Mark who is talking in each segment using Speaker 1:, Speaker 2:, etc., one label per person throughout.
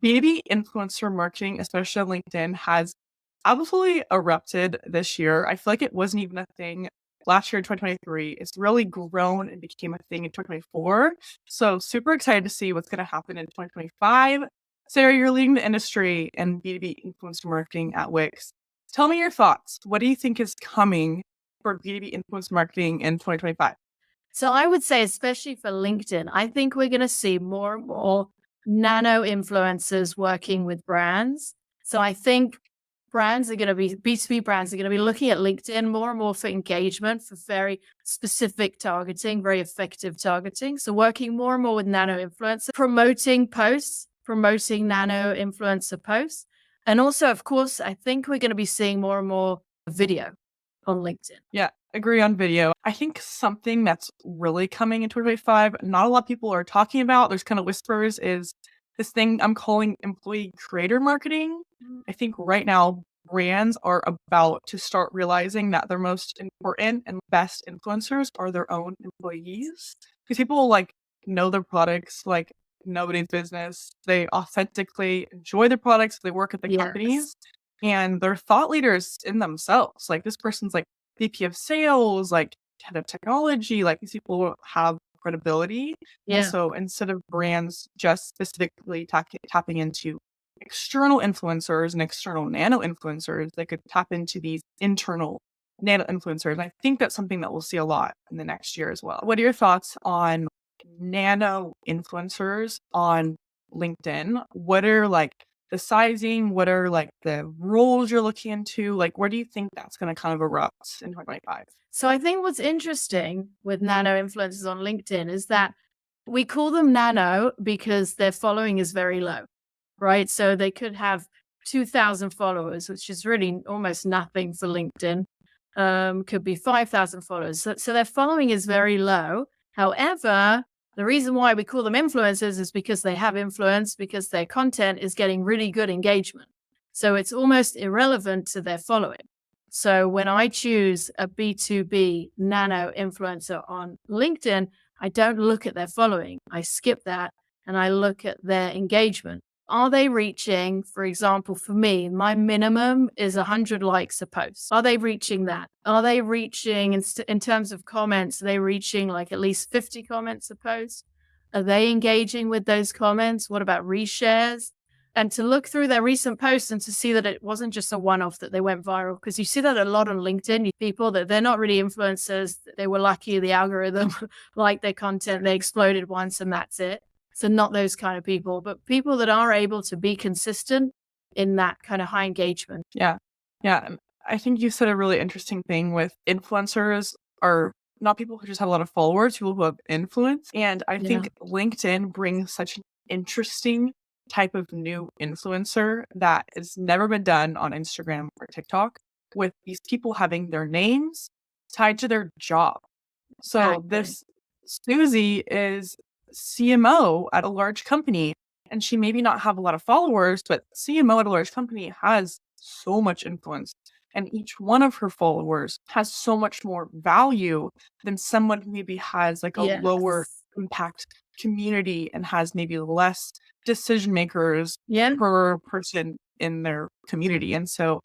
Speaker 1: B2B influencer marketing, especially on LinkedIn, has absolutely erupted this year. I feel like it wasn't even a thing last year in 2023. It's really grown and became a thing in 2024. So super excited to see what's going to happen in 2025. Sarah, you're leading the industry in B2B influencer marketing at Wix. Tell me your thoughts. What do you think is coming for B2B influencer marketing in 2025?
Speaker 2: So I would say, especially for LinkedIn, I think we're going to see more and more nano influencers working with brands. So I think brands are going to be, B2B brands are going to be looking at LinkedIn more and more for engagement, for very specific targeting, very effective targeting. So working more and more with nano influencers, promoting posts, promoting nano influencer posts. And also, of course, I think we're going to be seeing more and more video on LinkedIn.
Speaker 1: Yeah, agree on video. I think something that's really coming in 2025, not a lot of people are talking about, there's kind of whispers, is this thing I'm calling employee creator marketing. I think right now brands are about to start realizing that their most important and best influencers are their own employees. Because people know their products like nobody's business. They authentically enjoy their products, they work at the companies, and they're thought leaders in themselves. Like this person's like VP of sales, like head of technology, like these people have credibility. And so instead of brands just specifically tapping into external influencers and external nano influencers, they could tap into these internal nano influencers. And I think that's something that we'll see a lot in the next year as well. What are your thoughts on nano influencers on LinkedIn? What are the sizing? What are the roles you're looking into? Where do you think that's going to kind of erupt in 2025?
Speaker 2: So I think what's interesting with nano influencers on LinkedIn is that we call them nano because their following is very low, right? So they could have 2,000 followers, which is really almost nothing for LinkedIn. Could be 5,000 followers. So their following is very low. However, the reason why we call them influencers is because they have influence, because their content is getting really good engagement. So it's almost irrelevant to their following. So when I choose a B2B nano influencer on LinkedIn, I don't look at their following. I skip that and I look at their engagement. Are they reaching, for example, for me, my minimum is 100 likes a post. Are they reaching that? Are they reaching, in terms of comments, are they reaching like at least 50 comments a post? Are they engaging with those comments? What about reshares? And to look through their recent posts and to see that it wasn't just a one-off, that they went viral. Because you see that a lot on LinkedIn, people that they're not really influencers. They were lucky the algorithm liked their content. They exploded once and that's it. So not those kind of people, but people that are able to be consistent in that kind of high engagement.
Speaker 1: Yeah. Yeah. And I think you said a really interesting thing with influencers are not people who just have a lot of followers, people who have influence. And I think LinkedIn brings such an interesting type of new influencer that has never been done on Instagram or TikTok, with these people having their names tied to their job. So this Susie is CMO at a large company, and she maybe not have a lot of followers, but CMO at a large company has so much influence. And each one of her followers has so much more value than someone who maybe has a lower impact community and has maybe less decision makers per person in their community. And so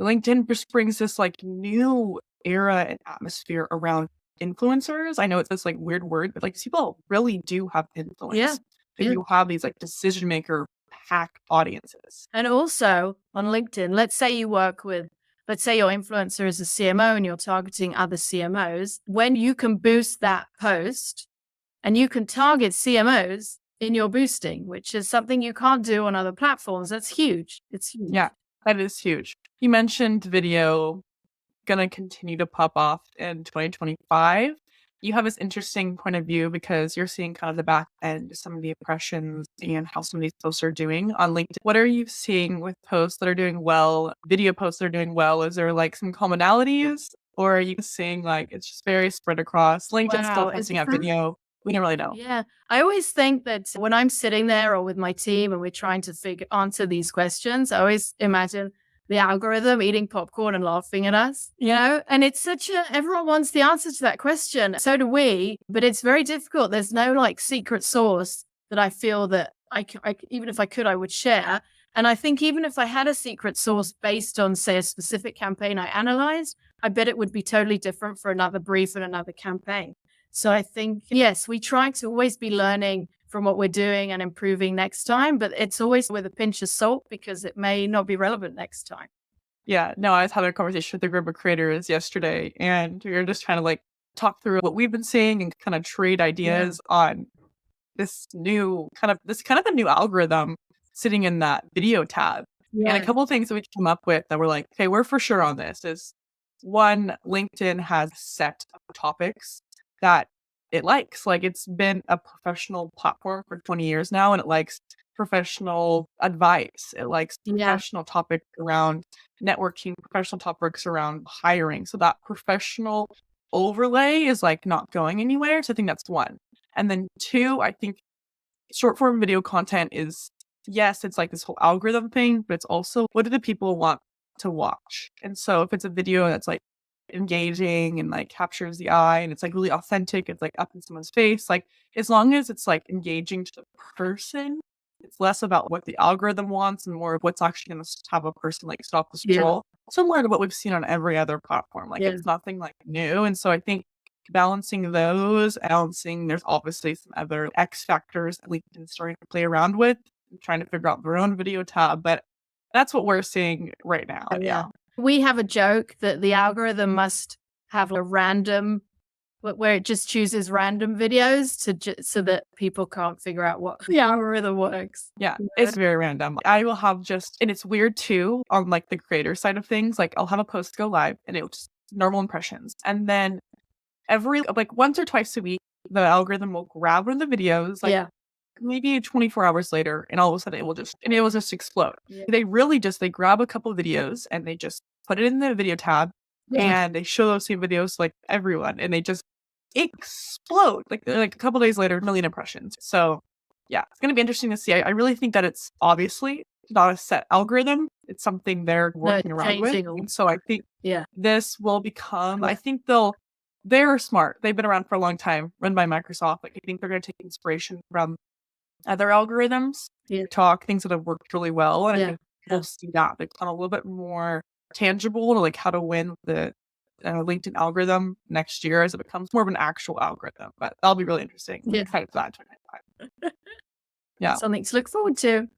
Speaker 1: LinkedIn just brings this new era and atmosphere around influencers. I know it's this weird word, but people really do have influence. You have these decision maker packed audiences.
Speaker 2: And also on LinkedIn, let's say your influencer is a CMO and you're targeting other CMOs. When you can boost that post and you can target CMOs in your boosting, which is something you can't do on other platforms. That's huge. It's huge.
Speaker 1: Yeah, that is huge. You mentioned video going to continue to pop off in 2025. You have this interesting point of view because you're seeing kind of the back end, some of the impressions and how some of these posts are doing on LinkedIn. What are you seeing with posts that are doing well, video posts that are doing well? Is there some commonalities, or are you seeing it's just very spread across? LinkedIn still posting out video. We don't really know.
Speaker 2: Yeah. I always think that when I'm sitting there or with my team and we're trying to answer these questions, I always imagine the algorithm eating popcorn and laughing at us, and it's everyone wants the answer to that question. So do we, but it's very difficult. There's no secret sauce that I feel that even if I could, I would share. And I think even if I had a secret source based on, say, a specific campaign I analyzed, I bet it would be totally different for another brief and another campaign. So I think, yes, we try to always be learning from what we're doing and improving next time, but it's always with a pinch of salt because it may not be relevant next time.
Speaker 1: Yeah, no, I was having a conversation with a group of creators yesterday, and we were just trying to like talk through what we've been seeing and kind of trade
Speaker 2: Yeah.
Speaker 1: ideas on this kind of a new algorithm sitting in that video tab. And a
Speaker 2: Yeah.
Speaker 1: couple of things that we came up with that were like, okay, we're for sure on this is one, LinkedIn has set of topics that it likes. Like it's been a professional platform for 20 years now, and it likes professional advice. It likes
Speaker 2: Yeah.
Speaker 1: professional topics around networking, professional topics around hiring. So that professional overlay is like not going anywhere. So I think that's one. And then two, I think short form video content is, yes, it's like this whole algorithm thing, but it's also what do the people want to watch? And so if it's a video that's like engaging and like captures the eye and it's like really authentic, it's like up in someone's face, like as long as it's like engaging to the person, it's less about what the algorithm wants and more of what's actually going to have a person like stop the
Speaker 2: Yeah.
Speaker 1: scroll. Similar to what we've seen on every other platform. Like
Speaker 2: Yeah.
Speaker 1: it's nothing like new. And so I think balancing, there's obviously some other X factors that LinkedIn's starting to play around with, trying to figure out their own video tab, but that's what we're seeing right now. Yeah.
Speaker 2: We have a joke that the algorithm must have a random, where it just chooses random videos so that people can't figure out what the algorithm works.
Speaker 1: Yeah, it's very random. I will have just and it's weird too on like the creator side of things. Like I'll have a post go live and it'll just normal impressions. And then every like once or twice a week, the algorithm will grab one of the videos, like
Speaker 2: Yeah.
Speaker 1: maybe 24 hours later, and all of a sudden it will just explode.
Speaker 2: Yeah.
Speaker 1: They grab a couple of videos and they just put it in the video tab
Speaker 2: Yeah.
Speaker 1: and they show those same videos to like everyone and they just explode. Like a couple days later, 1 million impressions. So yeah, it's gonna be interesting to see. I really think that it's obviously not a set algorithm. It's something they're
Speaker 2: No,
Speaker 1: working around with.
Speaker 2: changing.
Speaker 1: And so I think
Speaker 2: Yeah.
Speaker 1: this will become,
Speaker 2: Yeah.
Speaker 1: I think they're smart. They've been around for a long time, run by Microsoft. Like I think they're gonna take inspiration from other algorithms,
Speaker 2: Yeah.
Speaker 1: talk things that have worked really well. And I
Speaker 2: Yeah.
Speaker 1: think we'll see that become a little bit more tangible to like how to win the LinkedIn algorithm next year as it becomes more of an actual algorithm. But that'll be really interesting. I'm
Speaker 2: Yeah.
Speaker 1: excited for that. Yeah.
Speaker 2: Something to look forward to.